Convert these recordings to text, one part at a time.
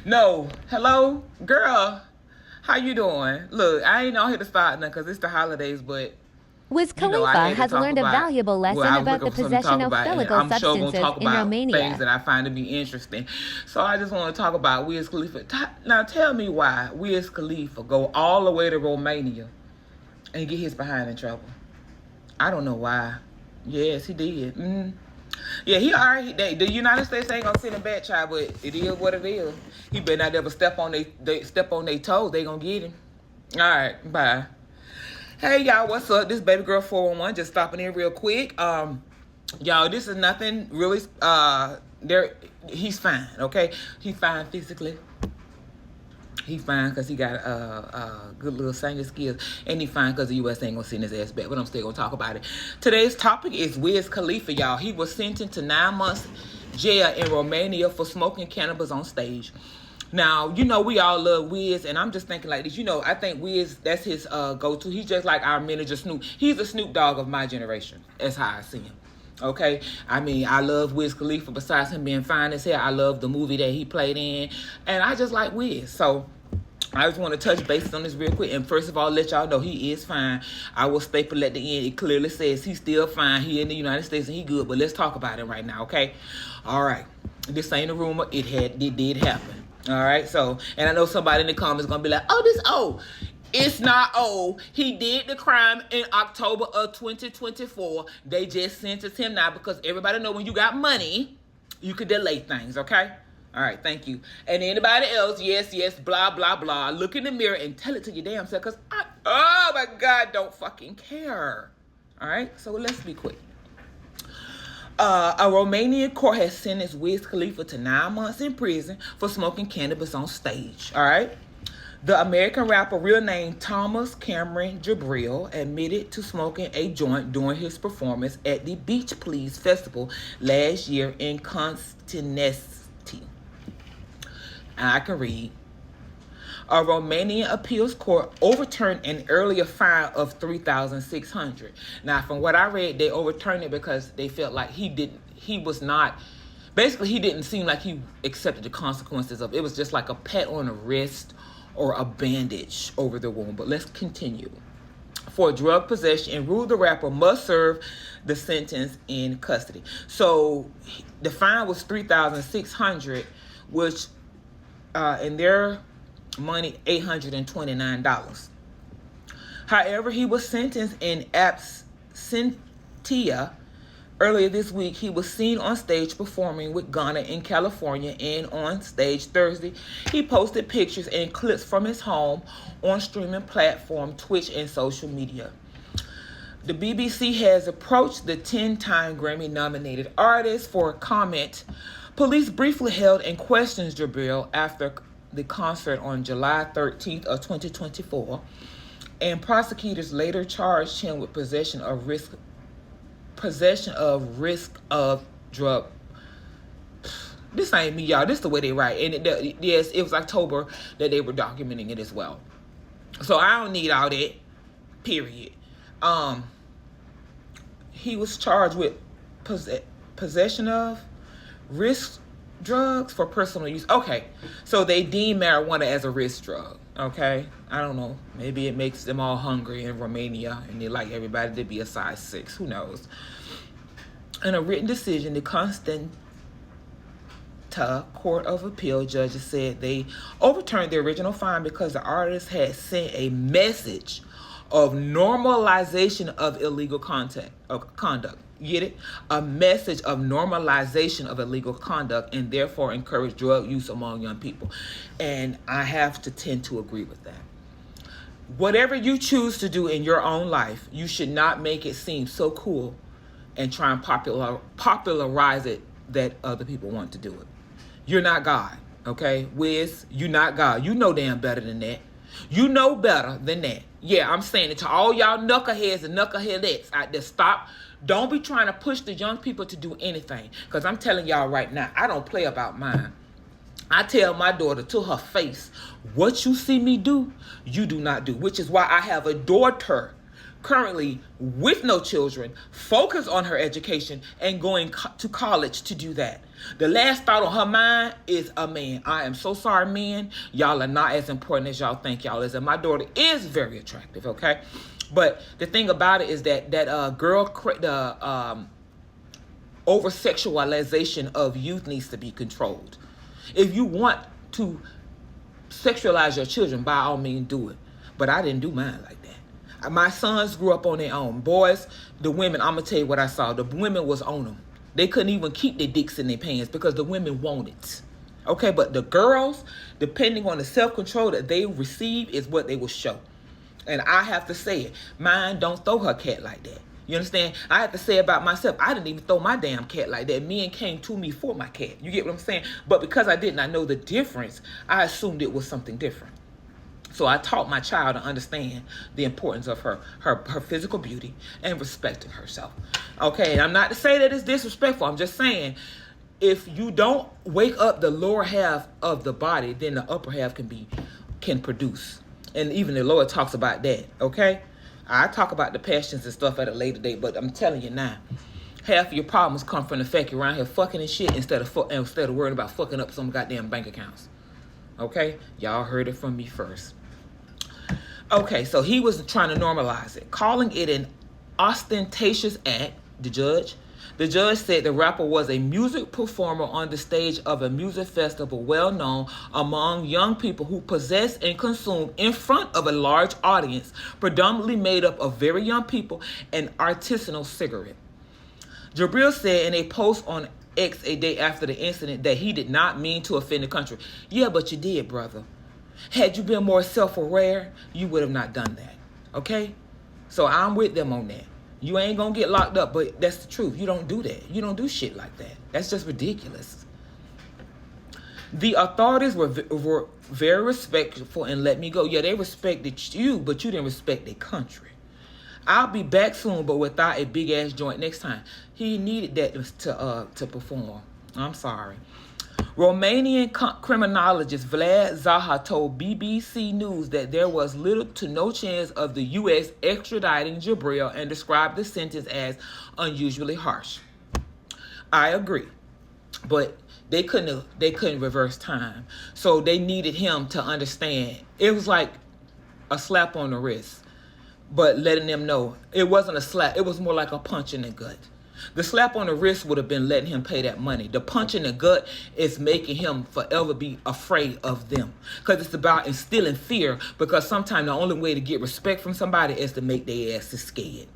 No, hello, girl. How you doing? Look, I ain't on here to start nothing because it's the holidays, but Wiz I Khalifa had to has talk learned a about. valuable Well, lesson I was about looking the for something to possession talk of about, and illegal I'm sure gonna substances talk in about things Romania. that I find to be interesting. So I just want to talk about Wiz Khalifa. Now, tell me why Wiz Khalifa go all the way to Romania and get his behind in trouble. I don't know why. Yes, he did. Yeah, he already. The United States ain't gonna send him back, child, but it is what it is. He better not ever step on they toes. They gonna get him. All right, bye. Hey y'all, what's up? This baby girl 411 just stopping in real quick. Y'all, this is nothing really. There, he's fine. Okay, he's fine physically. He fine because he got good little singing skills, and he fine because the U.S. ain't gonna send his ass back. But I'm still gonna talk about it. Today's topic is Wiz Khalifa, y'all. He was sentenced to 9 months jail in Romania for smoking cannabis on stage. Now, you know, we all love Wiz, and I'm just thinking like this. You know, I think Wiz, that's his go-to. He's just like our manager Snoop. He's the Snoop Dogg of my generation. That's how I see him. Okay? I mean, I love Wiz Khalifa. Besides him being fine as hell, I love the movie that he played in. And I just like Wiz. So I just want to touch bases on this real quick. And first of all, let y'all know he is fine. I will staple at the end. It clearly says he's still fine. He in the United States and he good. But let's talk about it right now, okay? All right. This ain't a rumor. It did happen. All right. So, and I know somebody in the comments gonna be like, "Oh, this old." It's not old. He did the crime in October of 2024. They just sentenced him now because everybody know when you got money, you could delay things. Okay. All right, thank you. And anybody else, yes, blah, blah, blah. Look in the mirror and tell it to your damn self, because oh my God, don't fucking care. All right, so let's be quick. A Romanian court has sentenced Wiz Khalifa to 9 months in prison for smoking cannabis on stage. All right. The American rapper, real name Thomas Cameron Jabril, admitted to smoking a joint during his performance at the Beach Please Festival last year in Constantine. I can read. A Romanian appeals court overturned an earlier fine of $3,600. Now, from what I read, they overturned it because they felt like he didn't seem like he accepted the consequences of it. It was just like a pat on the wrist or a bandage over the wound. But let's continue. For drug possession, and rule the rapper must serve the sentence in custody. So the fine was $3,600, which in their money, $829. However, he was sentenced in absentia. Earlier this week, he was seen on stage performing with Ghana in California, and on stage Thursday, he posted pictures and clips from his home on streaming platform Twitch and social media. The BBC has approached the 10-time Grammy-nominated artist for comment. Police briefly held and questioned Jabril after the concert on July 13th of 2024, and prosecutors later charged him with possession of risk of drug. This ain't me, y'all. This is the way they write. And yes, it was October that they were documenting it as well. So I don't need all that. Period. He was charged with possession of risk drugs for personal use. Okay, so they deem marijuana as a risk drug. Okay, I don't know. Maybe it makes them all hungry in Romania and they like everybody to be a size 6. Who knows? In a written decision, the Constanta Court of Appeal judges said they overturned the original fine because the artist had sent a message of normalization of illegal conduct. Get it? A message of normalization of illegal conduct, and therefore encourage drug use among young people. And I have to tend to agree with that. Whatever you choose to do in your own life, you should not make it seem so cool and try and popularize it that other people want to do it. You're not God, okay? Wiz, you're not God. You know damn better than that. You know better than that. Yeah, I'm saying it to all y'all knuckleheads and knuckleheadettes out there. Stop. Don't be trying to push the young people to do anything. Because I'm telling y'all right now, I don't play about mine. I tell my daughter to her face, what you see me do, you do not do. Which is why I have a daughter currently with no children, focus on her education, and going to college to do that. The last thought on her mind is a man. I am so sorry, men. Y'all are not as important as y'all think y'all is. And my daughter is very attractive, okay? But the thing about it is that over sexualization of youth needs to be controlled. If you want to sexualize your children, by all means do it. But I didn't do mine like that. My sons grew up on their own. Boys, the women, I'm going to tell you what I saw. The women was on them. They couldn't even keep their dicks in their pants because the women wanted it. Okay, but the girls, depending on the self-control that they receive, is what they will show. And I have to say it. Mine don't throw her cat like that. You understand? I have to say about myself, I didn't even throw my damn cat like that. Men came to me for my cat. You get what I'm saying? But because I did not know the difference, I assumed it was something different. So I taught my child to understand the importance of her physical beauty and respecting herself. Okay, and I'm not to say that it's disrespectful. I'm just saying, if you don't wake up the lower half of the body, then the upper half can produce. And even the Lord talks about that, okay? I talk about the passions and stuff at a later date, but I'm telling you now, half of your problems come from the fact you're around here fucking and shit instead of worrying about fucking up some goddamn bank accounts. Okay? Y'all heard it from me first. Okay, so he was trying to normalize it, calling it an ostentatious act, the judge. The judge said the rapper was a music performer on the stage of a music festival well known among young people who possess and consume in front of a large audience, predominantly made up of very young people, an artisanal cigarette. Jabril said in a post on X a day after the incident that he did not mean to offend the country. Yeah, but you did, brother. Had you been more self-aware, you would have not done that. Okay? So I'm with them on that. You ain't gonna get locked up, but that's the truth. You don't do that. You don't do shit like that. That's just ridiculous. The authorities were very respectful and let me go. Yeah, they respected you, but you didn't respect their country. I'll be back soon, but without a big ass joint next time. He needed that to perform. I'm sorry. Romanian criminologist Vlad Zaha told BBC News that there was little to no chance of the U.S. extraditing Jabril and described the sentence as unusually harsh. I agree, but they couldn't reverse time, so they needed him to understand. It was like a slap on the wrist, but letting them know it wasn't a slap. It was more like a punch in the gut. The slap on the wrist would have been letting him pay that money. The punch in the gut is making him forever be afraid of them. Because it's about instilling fear. Because sometimes the only way to get respect from somebody is to make their asses scared.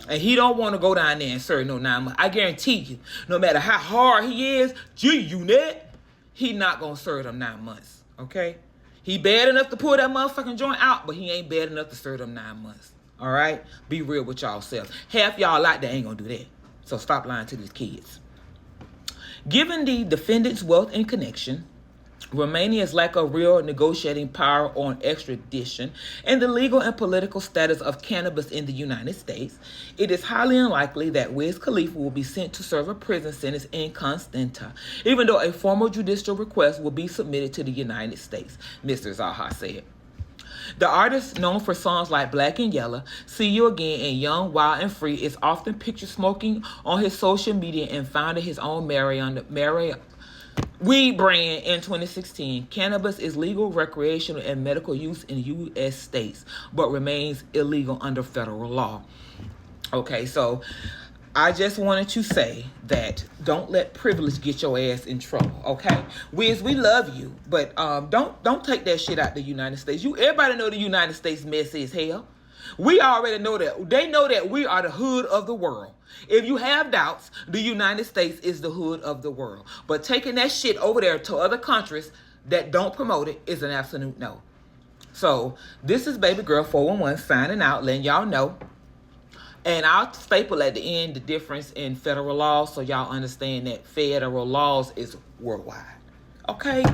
And he don't want to go down there and serve no 9 months. I guarantee you, no matter how hard he is, G-Unit, he not going to serve them 9 months. Okay? He bad enough to pull that motherfucking joint out, but he ain't bad enough to serve them 9 months. All right? Be real with y'all selves. Half y'all out there ain't going to do that. So stop lying to these kids. Given the defendant's wealth and connection, Romania's lack of real negotiating power on extradition, and the legal and political status of cannabis in the United States, it is highly unlikely that Wiz Khalifa will be sent to serve a prison sentence in Constanta, even though a formal judicial request will be submitted to the United States, Mr. Zaha said. The artist, known for songs like Black and Yellow, See You Again, and Young, Wild and Free, is often pictured smoking on his social media and founded his own weed brand in 2016. Cannabis is legal, recreational, and medical use in U.S. states, but remains illegal under federal law. Okay, so I just wanted to say that don't let privilege get your ass in trouble, okay? Wiz, we love you, but don't take that shit out the United States. Everybody know the United States messy as hell. We already know that. They know that we are the hood of the world. If you have doubts, the United States is the hood of the world. But taking that shit over there to other countries that don't promote it is an absolute no. So this is Baby Girl 411 signing out, letting y'all know. And I'll staple at the end the difference in federal law so y'all understand that federal laws is worldwide. Okay?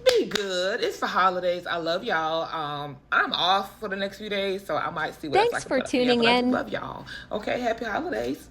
Be good. It's the holidays. I love y'all. I'm off for the next few days, so I might see what else I can put up. Thanks for tuning in. I love y'all. Okay, happy holidays.